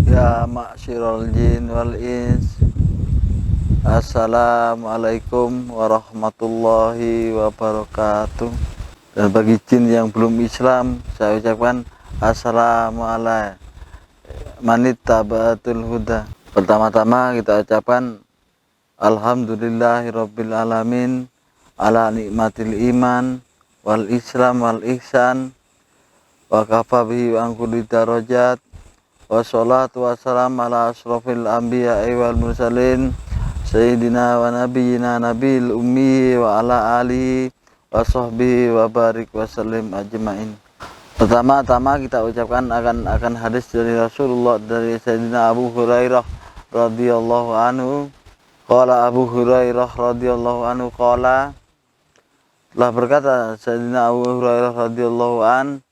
Ya ma'syiral jin wal ins, Assalamualaikum warahmatullahi wabarakatuh. Dan bagi jin yang belum Islam, saya ucapkan Assalamualaikum manittabatul huda. Pertama-tama kita ucapkan Alhamdulillahirabbil alamin ala nikmatil iman wal islam wal ihsan wa kafa bihi wa kulli darajat. Wassalatu wassalam ala asrofil anbiya'i wal mursalin Sayyidina wa nabiyina nabil ummi wa ala alihi wa sahbihi wa barik wa sallim ajma'in. Pertama-tama kita ucapkan akan hadis dari Rasulullah dari Sayyidina Abu Hurairah radhiyallahu anhu. Qala Abu Hurairah radhiyallahu anhu qala, telah berkata Sayyidina Abu Hurairah radhiyallahu anhu,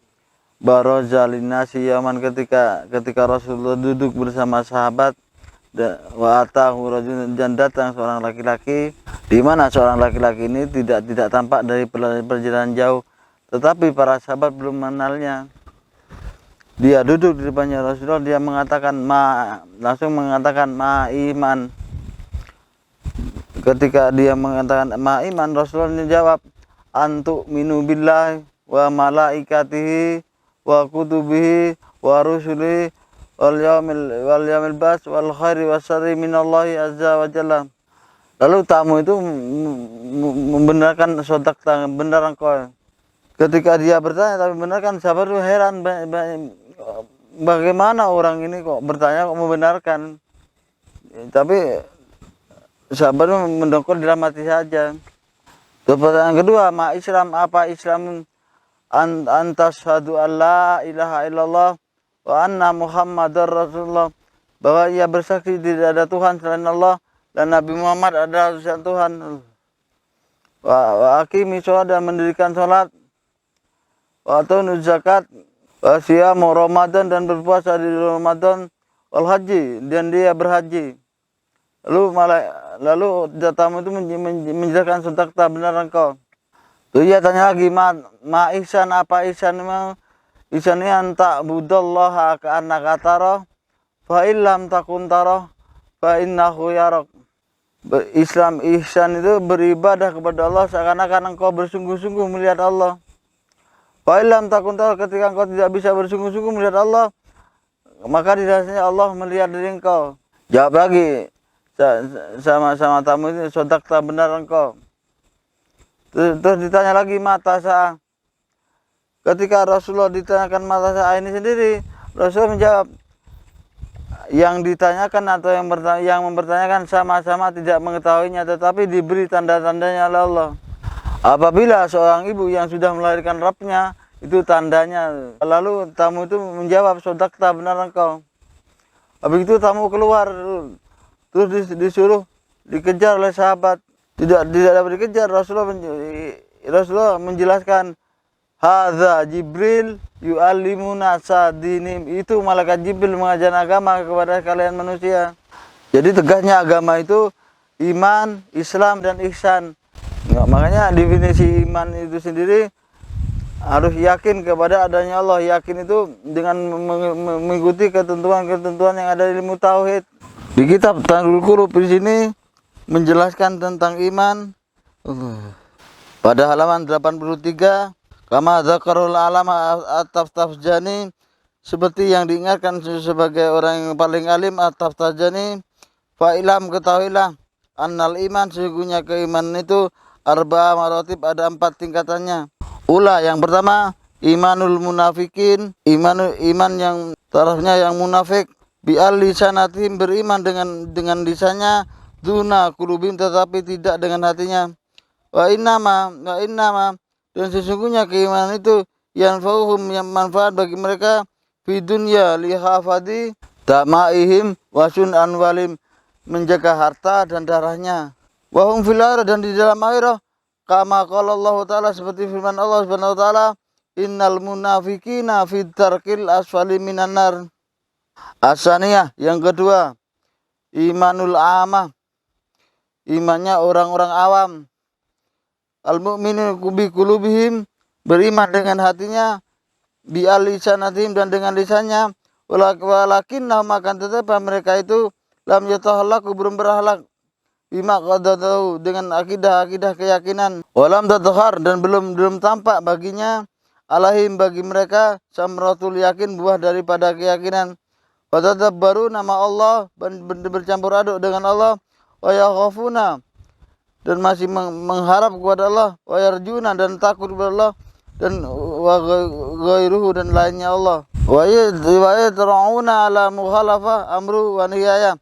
Baraza linnasi yaman ketika Rasulullah duduk bersama sahabat, wa atahu rajulun, dan datang seorang laki-laki, di mana seorang laki-laki ini tidak tampak dari perjalanan jauh, tetapi para sahabat belum mengenalnya. Dia duduk di depannya Rasulullah, dia langsung mengatakan ma iman. Ketika dia mengatakan ma iman, Rasulullah menjawab antu minu billahi wa malaikatihi wa kutubihi wa rusulihi wal yaumil bas wal khairi wasyarri minallahi azza wa jalla. Lalu tamu itu membenarkan benar engkau. Ketika dia bertanya tapi benar, kan sahabat itu heran, bagaimana orang ini kok bertanya kok membenarkan. Tapi sahabat itu mendongkol dalam hati saja. Terus pertanyaan kedua, ma Islam, apa Islam? Antashhadu an la ilaha illallah wa anna muhammadar rasulullah, bahwa ia bersaksi tidak ada Tuhan selain Allah dan Nabi Muhammad adalah utusan Tuhan. Wa aqimi sholat, dan mendirikan sholat. Wa atunu zakat, wa siyamu Ramadan, dan berpuasa di Ramadan. Wal haji, dan dia berhaji. Lalu tamu itu menjelaskan sedekah, benar engkau. Tuh ia tanya lagi, ma ihsan, apa ihsan? Ihsan ini anta budallaha ka'annaka tarah fa illam takun tarah fa innahu yarak. Islam ihsan itu beribadah kepada Allah seakan-akan engkau bersungguh-sungguh melihat Allah. Fa illam takun tarah, ketika engkau tidak bisa bersungguh-sungguh melihat Allah, maka dirasanya Allah melihat diri engkau. Jawab lagi sama tamu ini, sodakta, benar engkau. Terus ditanya lagi mata sa'ah. Ketika Rasulullah ditanyakan mata sa'ah ini sendiri, Rasulullah menjawab, yang ditanyakan atau yang mempertanyakan sama-sama tidak mengetahuinya, tetapi diberi tanda-tandanya oleh Allah. Apabila seorang ibu yang sudah melahirkan Rabbnya, itu tandanya. Lalu tamu itu menjawab, sodakta, benar engkau. Habis itu tamu keluar, terus disuruh dikejar oleh sahabat. Tidak dapat dikejar. Rasulullah menjelaskan, hadza Jibril yu'allimuna sadinim, itu malaikat Jibril mengajar agama kepada kalian manusia. Jadi tegasnya agama itu iman, Islam, dan ihsan. Makanya definisi iman itu sendiri harus yakin kepada adanya Allah. Yakin itu dengan mengikuti ketentuan-ketentuan yang ada di ilmu tauhid. Di kitab Tanzilul Qulub di sini menjelaskan tentang iman pada halaman 83, kama dzakarul alama at-Taftazani, seperti yang diingatkan sebagai orang yang paling alim at-Taftazani, fa ilam, ketahuilah, annal iman, sesungguhnya keimanan itu arba'a maratib, ada 4 tingkatannya. Ula, yang pertama, imanul munafikin, iman yang tarafnya yang munafik, bi'al lisanatim, beriman dengan lisannya, duna kulubim, tetapi tidak dengan hatinya. Wa innama, dan sesungguhnya keimanan itu yang fauhum, yang manfaat bagi mereka, fi dunya lihafadi tamaihim wasun anwalim, menjaga harta dan darahnya. Wa hum fil akhirah, dan di dalam akhirah, kama qala Allah taala, seperti firman Allah Subhanahu wa taala, innal munafiqina fi darkil asfali minan nar. Asaniyah, yang kedua, imanul amah, imannya orang-orang awam. Al-mu'minu bi qulubihim, beriman dengan hatinya, bi alisanatim, dan dengan lisannya, walakinnahum akan tetapi mereka itu lam yatahallaku belum berhalak bima qadadahu dengan akidah keyakinan, walam tadhhar dan belum tampak baginya alaihim bagi mereka samratul yakin buah daripada keyakinan. Fatadabbaru nama Allah bercampur aduk dengan Allah, wa yakhafuna dan masih mengharap kepada Allah, wa yarjuna dan takut kepada Allah, dan wa ghairuhu dan lainnya Allah, wa yadra'una ala mukhalafah amru wa nihayah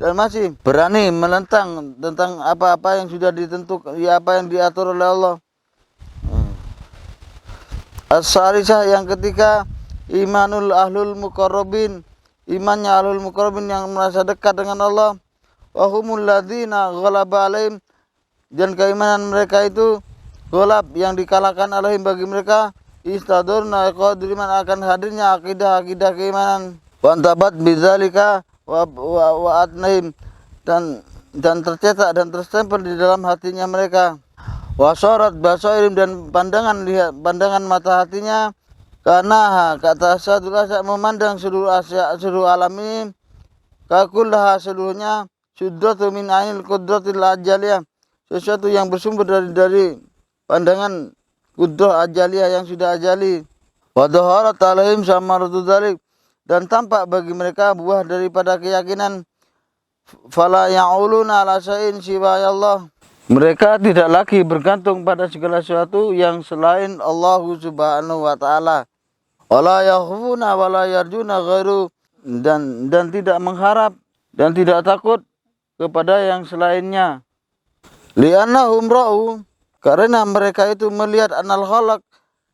dan masih berani menentang tentang apa-apa yang sudah ditentukan, ya apa yang diatur oleh Allah. As-salisah yang ketiga, imanul ahlul muqarrabin, imannya ahlul muqarrabin yang merasa dekat dengan Allah, wa humul ladzina ghalaba alaihim dan keimanan mereka itu ghalab yang dikalahkan alaihim bagi mereka, istadurna qadriman akan hadirnya akidah keimanan, wa antabat bidzalika wa atnaim dan tercetak dan terstempel di dalam hatinya mereka, wasorat basairim dan pandangan mata hatinya, karena kata sadul asya memandang seluruh alam ini, kakullaha seluruhnya, sudratu min ainil qudratil ajaliyah, sesuatu yang bersumber dari pandangan kudrah ajaliyah yang sudah ajali, wa dhaharat alaihim samaratu dzalik dan tampak bagi mereka buah daripada keyakinan, fala ya'uluna ala syai'in siwa Allah, mereka tidak lagi bergantung pada segala sesuatu yang selain Allah Subhanahu wa taala, wala yakhufuna wala yarjuna ghairu dan tidak mengharap dan tidak takut kepada yang selainnya, li'annahum ra'u karena mereka itu melihat anal khalaq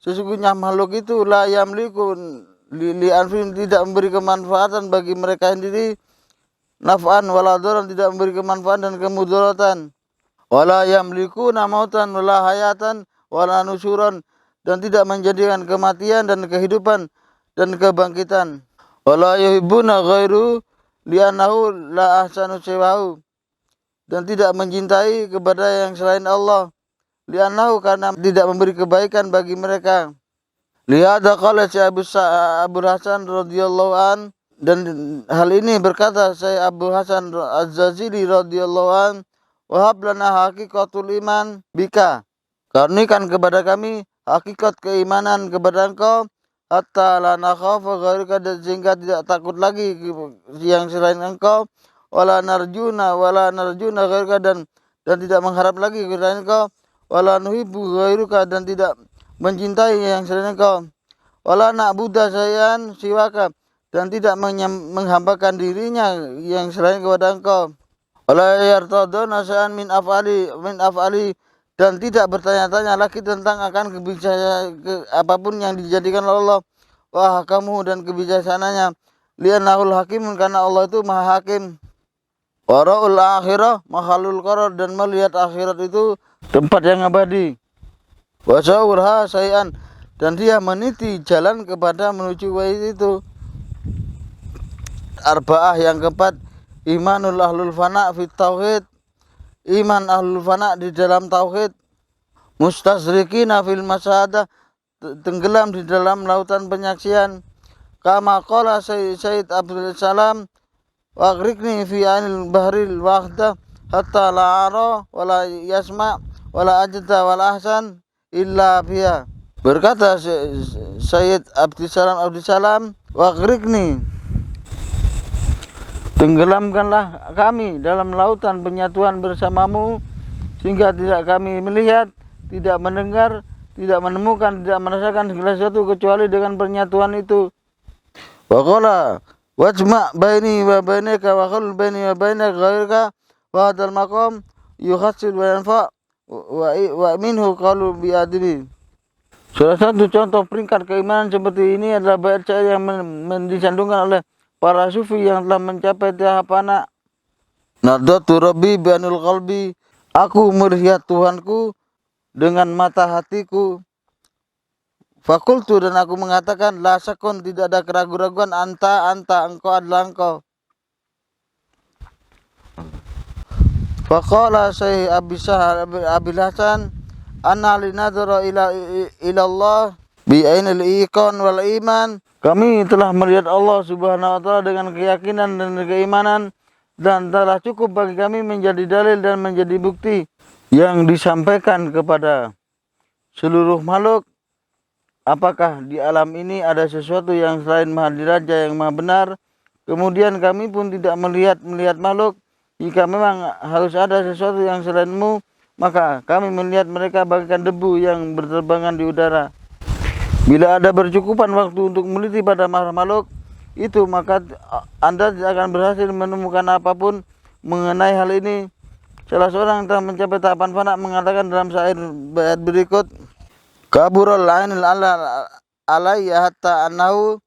sesungguhnya makhluk itu la yamliku li anfihim tidak memberi kemanfaatan bagi mereka sendiri, naf'an wala dharan tidak memberi kemanfaatan dan kemudaratan, wala yamlikuna mautan wala hayatan wala nusyuran dan tidak menjadikan kematian dan kehidupan dan kebangkitan, wala yuhibbuna ghairu li'annahu la ahsanu siwahu dan tidak mencintai kepada yang selain Allah, li'annahu karena tidak memberi kebaikan bagi mereka. Lihada qala Abu Hasan radhiyallahu an dan hal ini berkata saya Abu Hasan Az-Zazili radhiyallahu an, wahab lana haqiqatul iman bika, karunikan kepada kami hakikat keimanan kepada engkau, hatta la nakhafa ghairaka sehingga tidak takut lagi yang selain engkau, wala narjuna ghairaka dan tidak mengharap lagi selain engkau, wala nuhibbu ghairuka dan tidak mencintai yang selain engkau, wala na'budu syai'an siwaka dan tidak menghambakan dirinya yang selain kepada engkau, wala yartaduna syai'an min af'ali dan tidak bertanya-tanya lagi tentang akan kebijaksanaan apapun yang dijadikan oleh Allah, wa hakamu dan kebijaksanaannya, li'annahul hakimun karena Allah itu maha hakim, wa ra'ul akhirah mahalul qarar dan melihat akhirat itu tempat yang abadi, wa syawurha syai'an dan dia meniti jalan kepada menuju wahid itu. Arba'ah yang keempat, imanul ahlul fana fit tauhid, iman ahlul fana di dalam tauhid, mustasrikina fil masyahadah tenggelam di dalam lautan penyaksian, kama qala Sayyid Abdul Salam, wa aghrikni fi anil bahril wahdah hatta la ara wala yasma wala ajda wala ahsan illa biha. Berkata Sayyid Abdul Salam, wa aghrikni tenggelamkanlah kami dalam lautan penyatuan bersamamu sehingga tidak kami melihat, tidak mendengar, tidak menemukan, tidak merasakan segala sesuatu kecuali dengan penyatuan itu. Wa qala wajma' baini wa bainaka wa khul baini wa bainaka ghairaka wa hadzal maqam yukhassil wa yanfa' wa minhu qalu bi adli. Salah satu contoh peringkat keimanan seperti ini adalah bait syair yang disandungkan oleh para sufi yang telah mencapai tahap anak. Nadatu rabbi banul qalbi, aku melihat Tuhanku dengan mata hatiku. Fakultu dan aku mengatakan, la syakun tidak ada keraguan-raguan, anta engkau adalah engkau. Faqala Syekh Abil Hasan, anna linadhara ila Allah bi ainil iqan wal iman Kami telah melihat Allah Subhanahu wa taala dengan keyakinan dan keimanan, dan telah cukup bagi kami menjadi dalil dan menjadi bukti yang disampaikan kepada seluruh makhluk. Apakah di alam ini ada sesuatu yang selain Maha Diraja yang Maha benar? Kemudian kami pun tidak melihat makhluk. Jika memang harus ada sesuatu yang selainmu, maka kami melihat mereka bagaikan debu yang berterbangan di udara. Bila ada bercukupan waktu untuk meneliti pada makhluk itu, maka Anda tidak akan berhasil menemukan apapun mengenai hal ini. Salah seorang yang telah mencapai tahapan fana mengatakan dalam syair bait berikut, Kaburul ainil alayya hatta annahu,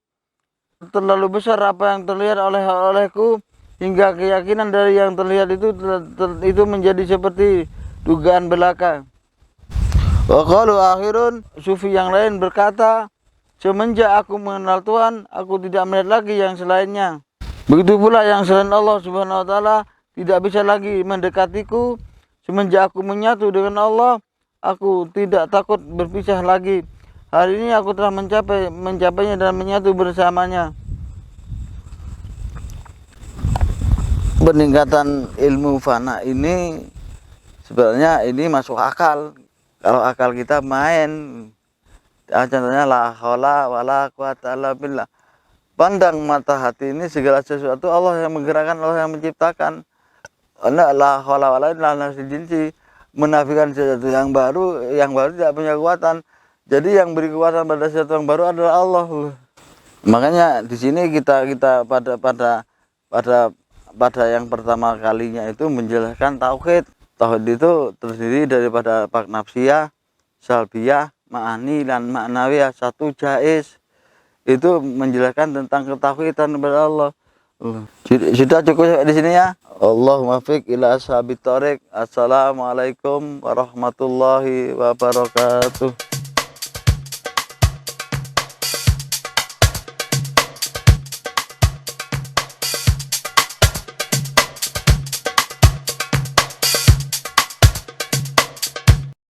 terlalu besar apa yang terlihat olehku hingga keyakinan dari yang terlihat itu menjadi seperti dugaan belaka. Wa qalu akhirun, sufi yang lain berkata, semenjak aku mengenal Tuhan, aku tidak melihat lagi yang selainnya. Begitu pula yang selain Allah Subhanahu wa taala tidak bisa lagi mendekatiku. Semenjak aku menyatu dengan Allah, aku tidak takut berpisah lagi. Hari ini aku telah mencapainya dan menyatu bersamanya. Peningkatan ilmu fana ini sebenarnya ini masuk akal. Kalau akal kita main, contohnya la haula wala quwata illa billah. Pandang mata hati ini segala sesuatu Allah yang menggerakkan, Allah yang menciptakan. La haula wala quwata illa billah, menafikan sesuatu yang baru tidak punya kekuatan. Jadi yang beri kekuatan pada sesuatu yang baru adalah Allah. Makanya di sini kita pada yang pertama kalinya itu menjelaskan tauhid. Tauhid itu terdiri daripada nafsiyah, salbiyah, ma'ani, dan ma'nawiyah. Satu jaiz itu menjelaskan tentang ketauhidan kepada Allah. Sudah cukup di sini ya. Allahumma fiq ila ashabit thoriq. Assalamualaikum warahmatullahi wabarakatuh.